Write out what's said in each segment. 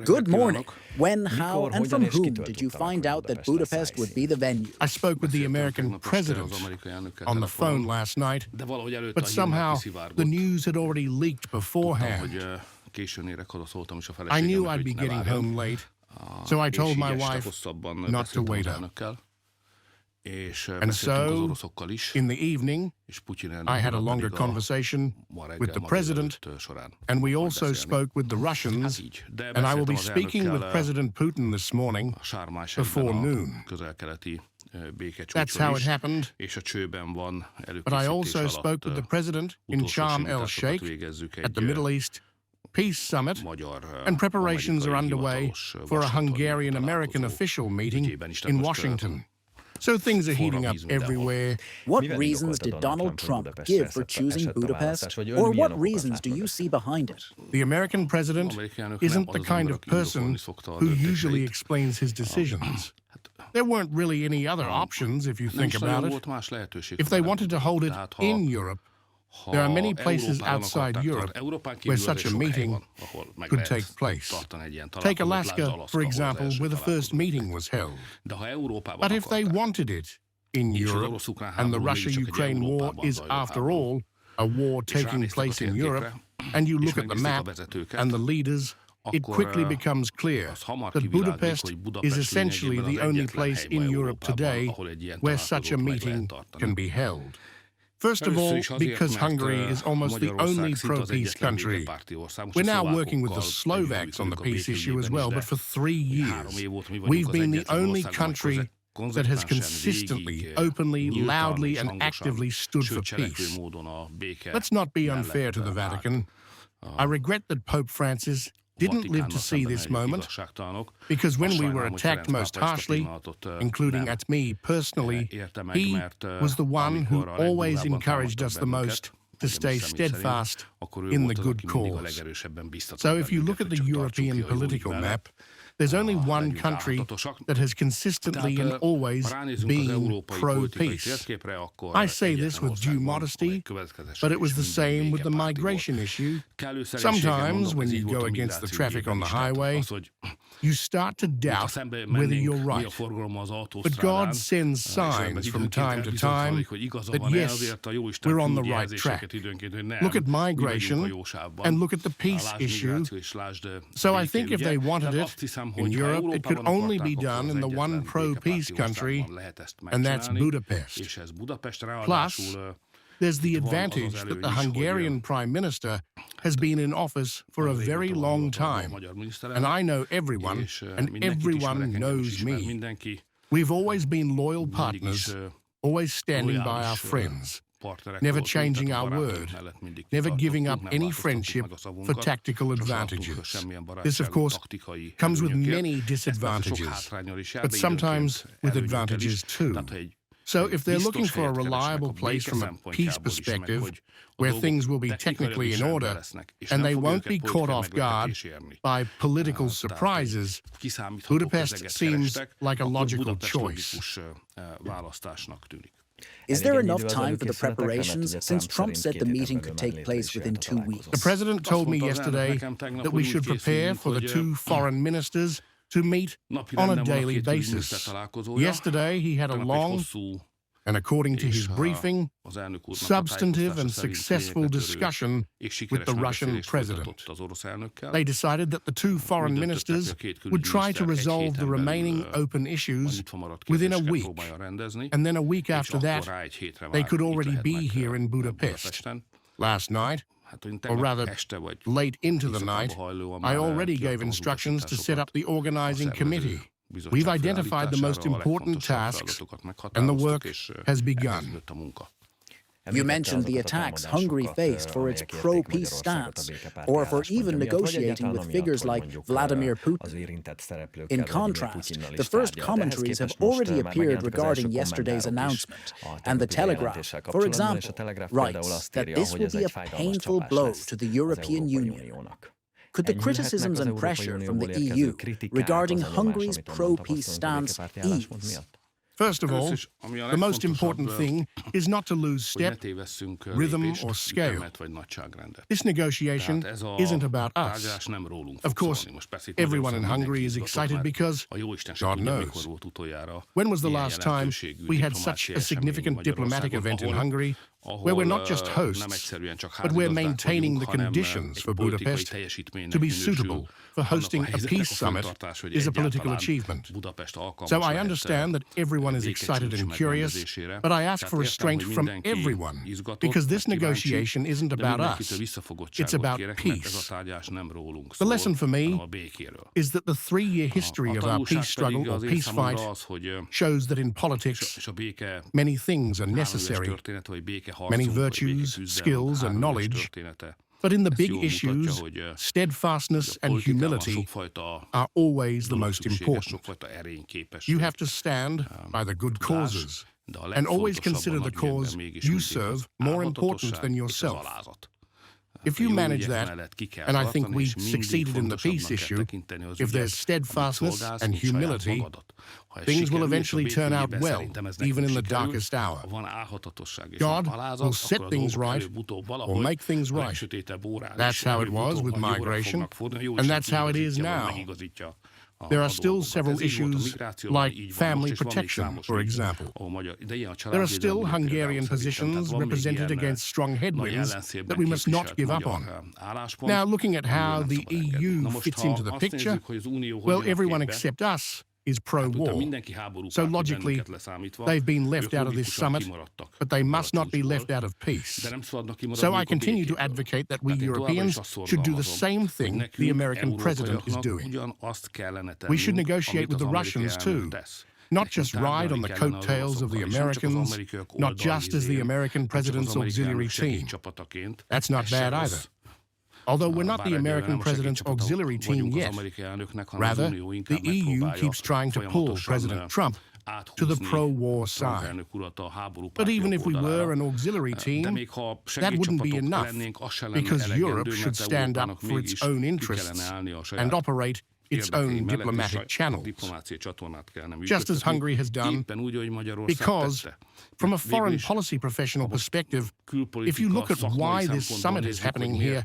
Good morning. When, how, and from whom did you find out that Budapest would be the venue? I spoke with the American president on the phone last night, but somehow the news had already leaked beforehand. I knew I'd be getting home late, so I told my wife not to wait up. And so, in the evening, I had a longer conversation with the president, and we also spoke with the Russians, and I will be speaking with President Putin this morning before noon. That's how it happened. But I also spoke with the president in Sharm el-Sheikh at the Middle East Peace Summit, and preparations are underway for a Hungarian-American official meeting in Washington. So things are heating up everywhere. What reasons did Donald Trump give for choosing Budapest? Or what reasons do you see behind it? The American president isn't the kind of person who usually explains his decisions. There weren't really any other options if you think about it. If they wanted to hold it in Europe, there are many places outside Europe where such a meeting could take place. Take Alaska, for example, where the first meeting was held. But if they wanted it in Europe, and the Russia-Ukraine war is, after all, a war taking place in Europe, and you look at the map and the leaders, it quickly becomes clear that Budapest is essentially the only place in Europe today where such a meeting can be held. First of all, because Hungary is almost the only pro-peace country. We're now working with the Slovaks on the peace issue as well, but for 3 years, we've been the only country that has consistently, openly, loudly, and actively stood for peace. Let's not be unfair to the Vatican. I regret that Pope Francis didn't live to see this moment, because when we were attacked most harshly, including at me personally, he was the one who always encouraged us the most to stay steadfast in the good cause. So if you look at the European political map, there's only one country that has consistently and always been pro-peace. I say this with due modesty, but it was the same with the migration issue. Sometimes, when you go against the traffic on the highway, you start to doubt whether you're right. But God sends signs from time to time that, yes, we're on the right track. Look at migration and look at the peace issue. So I think if they wanted it, in Europe, it could only be done in the one pro-peace country, and that's Budapest. Plus, there's the advantage that the Hungarian Prime Minister has been in office for a very long time, and I know everyone, and everyone knows me. We've always been loyal partners, always standing by our friends, never changing our word, never giving up any friendship for tactical advantages. This, of course, comes with many disadvantages, but sometimes with advantages too. So if they're looking for a reliable place from a peace perspective, where things will be technically in order, and they won't be caught off guard by political surprises, Budapest seems like a logical choice. Is there enough time for the preparations, since Trump said the meeting could take place within 2 weeks? The president told me yesterday that we should prepare for the two foreign ministers to meet on a daily basis. Yesterday, he had a long, and according to his briefing, substantive and successful discussion with the Russian president. They decided that the two foreign ministers would try to resolve the remaining open issues within a week, and then a week after that, they could already be here in Budapest. Last night, or rather, late into the night, I already gave instructions to set up the organizing committee. We've identified the most important tasks, and the work has begun. You mentioned the attacks Hungary faced for its pro-peace stance, or for even negotiating with figures like Vladimir Putin. In contrast, the first commentaries have already appeared regarding yesterday's announcement, and The Telegraph, for example, writes that this will be a painful blow to the European Union. Could the criticisms and pressure from the EU regarding Hungary's pro-peace stance ease? First of all, the most important thing is not to lose step, rhythm, or scale. This negotiation isn't about us. Of course, everyone in Hungary is excited because, God knows, when was the last time we had such a significant diplomatic event in Hungary where we're not just hosts, but we're maintaining the conditions for Budapest to be suitable for hosting a peace summit is a political achievement. So I understand that everyone is excited and curious, but I ask for restraint from everyone, because this negotiation isn't about us, it's about peace. The lesson for me is that the 3-year history of our peace struggle or peace fight shows that in politics, many things are necessary, many virtues, skills, and knowledge, but in the big issues, steadfastness and humility are always the most important. You have to stand by the good causes and always consider the cause you serve more important than yourself. If you manage that, and I think we succeeded in the peace issue, if there's steadfastness and humility, things will eventually turn out well, even in the darkest hour. God will set things right, or make things right. That's how it was with migration, and that's how it is now. There are still several issues, like family protection, for example. There are still Hungarian positions represented against strong headwinds that we must not give up on. Now, looking at how the EU fits into the picture, well, everyone except us is pro-war. So logically, they've been left out of this summit, but they must not be left out of peace. So I continue to advocate that we Europeans should do the same thing the American president is doing. We should negotiate with the Russians too, not just ride on the coattails of the Americans, not just as the American president's auxiliary team. That's not bad either. Although we're not the American president's auxiliary team yet. Rather, the EU keeps trying to pull President Trump to the pro-war side. But even if we were an auxiliary team, that wouldn't be enough, because Europe should stand up for its own interests and operate its own diplomatic channels, just as Hungary has done, because, from a foreign policy professional perspective, if you look at why this summit is happening here,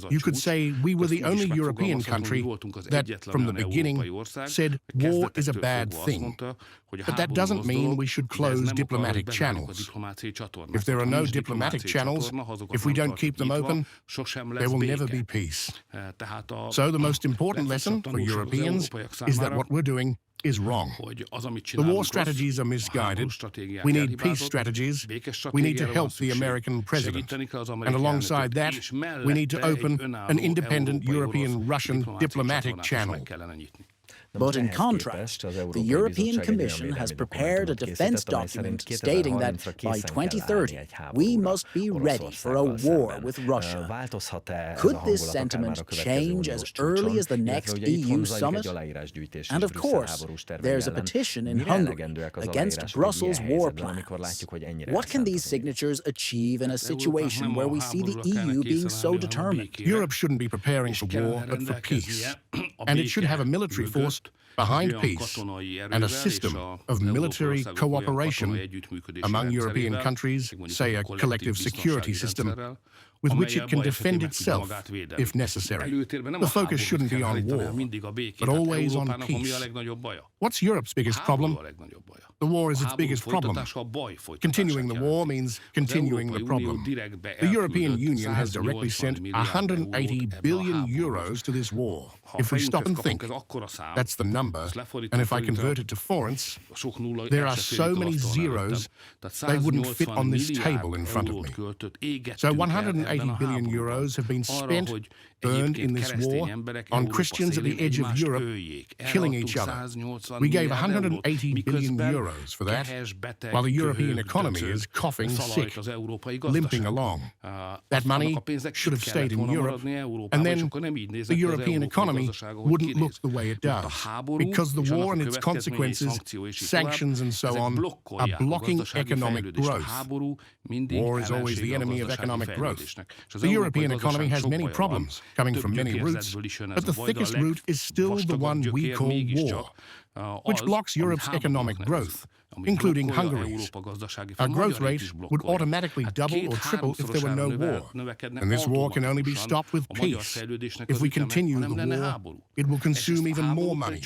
you could say we were the only European country that, from the beginning, said war is a bad thing. But that doesn't mean we should close diplomatic channels. If there are no diplomatic channels, if we don't keep them open, there will never be peace. So the most important lesson for Europeans is that what we're doing is wrong. The war strategies are misguided. We need peace strategies. We need to help the American president. And alongside that, we need to open an independent European-Russian diplomatic channel. But in contrast, the European Commission has prepared a defense document stating that by 2030, we must be ready for a war with Russia. Could this sentiment change as early as the next EU summit? And of course, there's a petition in Hungary against Brussels' war plans. What can these signatures achieve in a situation where we see the EU being so determined? Europe shouldn't be preparing for war, but for peace. And it should have a military force behind peace and a system of military cooperation among European countries, say a collective security system, with which it can defend itself if necessary. The focus shouldn't be on war, but always on peace. What's Europe's biggest problem? The war is its biggest problem. Continuing the war means continuing the problem. The European Union has directly sent 180 billion euros to this war. If we stop and think, that's the number, and if I convert it to forints, there are so many zeros they wouldn't fit on this table in front of me. So 180 billion euros have been spent, burned in this war, on Christians at the edge of Europe, killing each other. We gave 180 billion euros for that, while the European economy is coughing sick, limping along. That money should have stayed in Europe, and then the European economy wouldn't look the way it does, because the war and its consequences, sanctions and so on, are blocking economic growth. War is always the enemy of economic growth. The European economy has many problems, coming from many routes, but the thickest route is still the one we call war, which blocks Europe's economic growth including Hungary's. Our growth rate would automatically double or triple if there were no war. And this war can only be stopped with peace. If we continue the war, it will consume even more money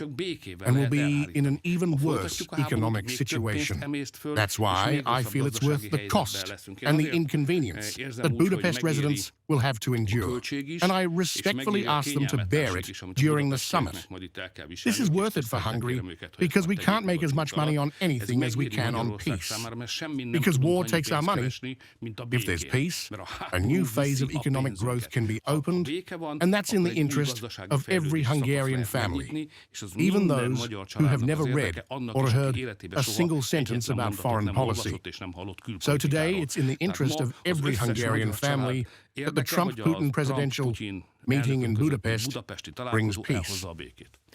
and will be in an even worse economic situation. That's why I feel it's worth the cost and the inconvenience that Budapest residents will have to endure. And I respectfully ask them to bear it during the summit. This is worth it for Hungary because we can't make as much money on anything as we can on peace. Because war takes our money. If there's peace, a new phase of economic growth can be opened, and that's in the interest of every Hungarian family, even those who have never read or heard a single sentence about foreign policy. So today, it's in the interest of every Hungarian family that the Trump-Putin presidential meeting in Budapest brings peace.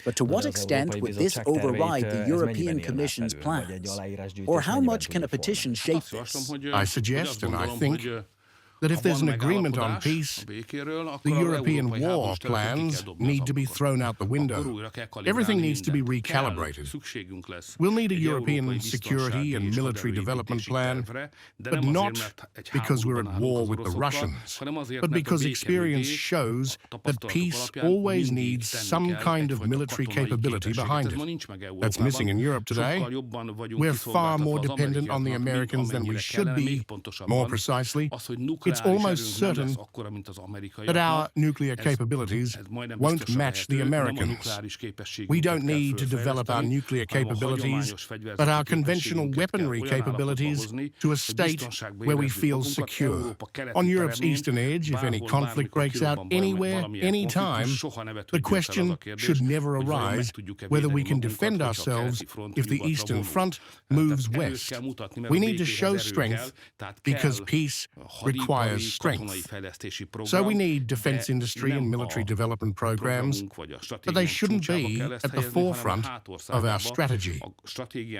But to what extent would this override the European Commission's plans? Or how much can a petition shape this? I suggest, and I think, that if there's an agreement on peace, the European war plans need to be thrown out the window. Everything needs to be recalibrated. We'll need a European security and military development plan, but not because we're at war with the Russians, but because experience shows that peace always needs some kind of military capability behind it. That's missing in Europe today. We're far more dependent on the Americans than we should be. More precisely, it's almost certain that our nuclear capabilities won't match the Americans. We don't need to develop our nuclear capabilities, but our conventional weaponry capabilities to a state where we feel secure. On Europe's eastern edge, if any conflict breaks out anywhere, anytime, the question should never arise whether we can defend ourselves if the Eastern Front moves west. We need to show strength because peace requires strength. So we need defense industry and military development programs, but they shouldn't be at the forefront of our strategy.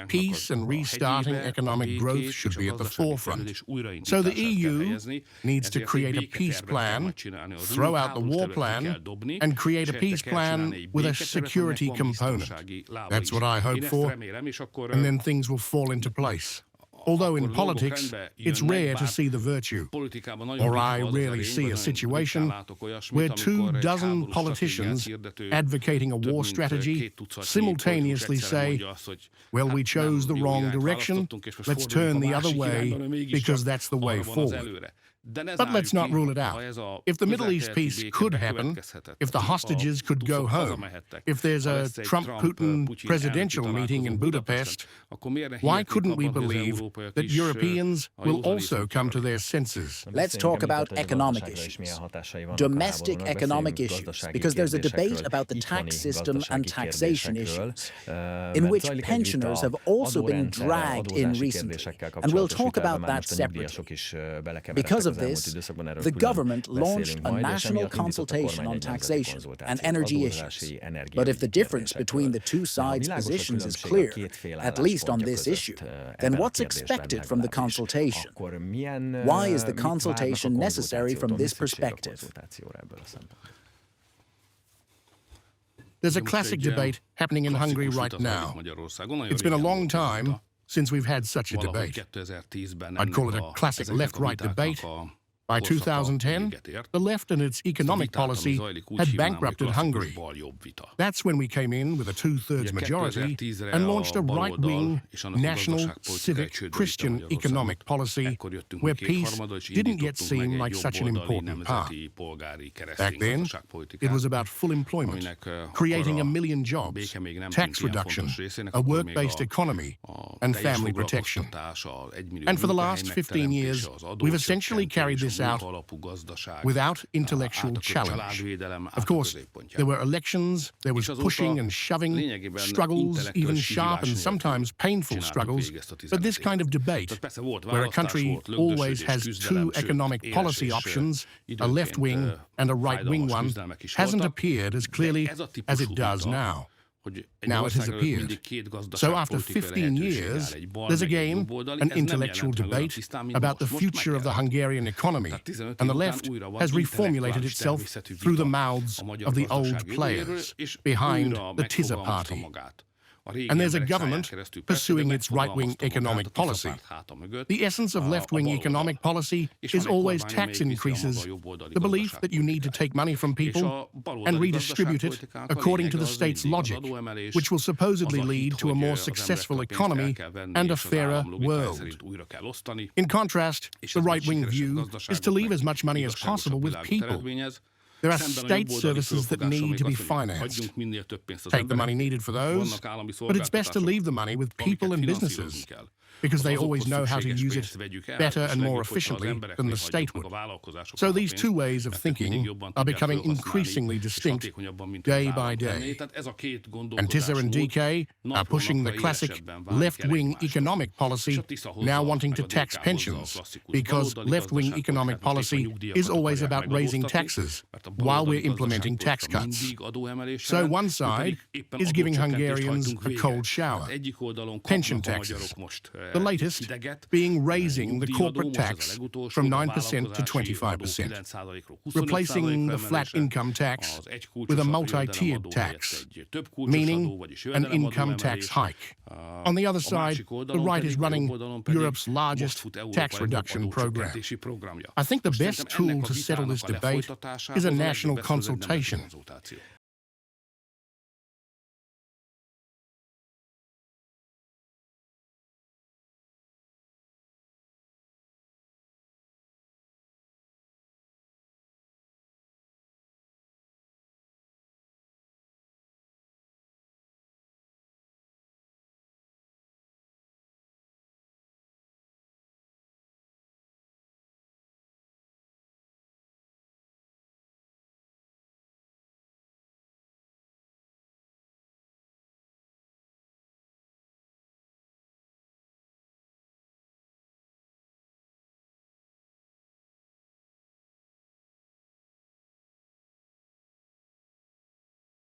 Peace and restarting economic growth should be at the forefront. So the EU needs to create a peace plan, throw out the war plan, and create a peace plan with a security component. That's what I hope for, and then things will fall into place. Although in politics, it's rare to see the virtue, or I rarely see a situation where 24 politicians advocating a war strategy simultaneously say, well, we chose the wrong direction, let's turn the other way because that's the way forward. But let's not rule it out. If the Middle East peace could happen, if the hostages could go home, if there's a Trump-Putin presidential meeting in Budapest, why couldn't we believe that Europeans will also come to their senses? Let's talk about economic issues, domestic economic issues, because there's a debate about the tax system and taxation issues, in which pensioners have also been dragged in recently, and we'll talk about that separately. Because of this, the government launched a national consultation on taxation and energy issues. But if the difference between the two sides' positions is clear, at least on this issue, then what's expected from the consultation? Why is the consultation necessary from this perspective? There's a classic debate happening in Hungary right now. It's been a long time since we've had such a debate. I'd call it a classic left-right debate. By 2010, the left and its economic policy had bankrupted Hungary. That's when we came in with a two-thirds majority and launched a right-wing, national, civic, Christian economic policy where peace didn't yet seem like such an important part. Back then, it was about full employment, creating 1 million jobs, tax reduction, a work-based economy, and family protection. And for the last 15 years, we've essentially carried this out without intellectual challenge. Of course, there were elections, there was pushing and shoving, struggles, even sharp and sometimes painful struggles, but this kind of debate, where a country always has two economic policy options, a left-wing and a right-wing one, hasn't appeared as clearly as it does now. Now it has appeared. So after 15 years, there's again an intellectual debate about the future of the Hungarian economy, and the left has reformulated itself through the mouths of the old players behind the Tisza party. and there's a government pursuing its right-wing economic policy. The essence of left-wing economic policy is always tax increases, the belief that you need to take money from people and redistribute it according to the state's logic, which will supposedly lead to a more successful economy and a fairer world. In contrast, the right-wing view is to leave as much money as possible with people. There are state services that need to be financed. Take the money needed for those, but it's best to leave the money with people and businesses, because they always know how to use it better and more efficiently than the state would. So these two ways of thinking are becoming increasingly distinct day by day. And Tisza and DK are pushing the classic left-wing economic policy, now wanting to tax pensions, because left-wing economic policy is always about raising taxes while we're implementing tax cuts. So one side is giving Hungarians a cold shower, pension taxes. The latest being raising the corporate tax from 9% to 25%, replacing the flat income tax with a multi-tiered tax, meaning an income tax hike. On the other side, the right is running Europe's largest tax reduction program. I think the best tool to settle this debate is a national consultation.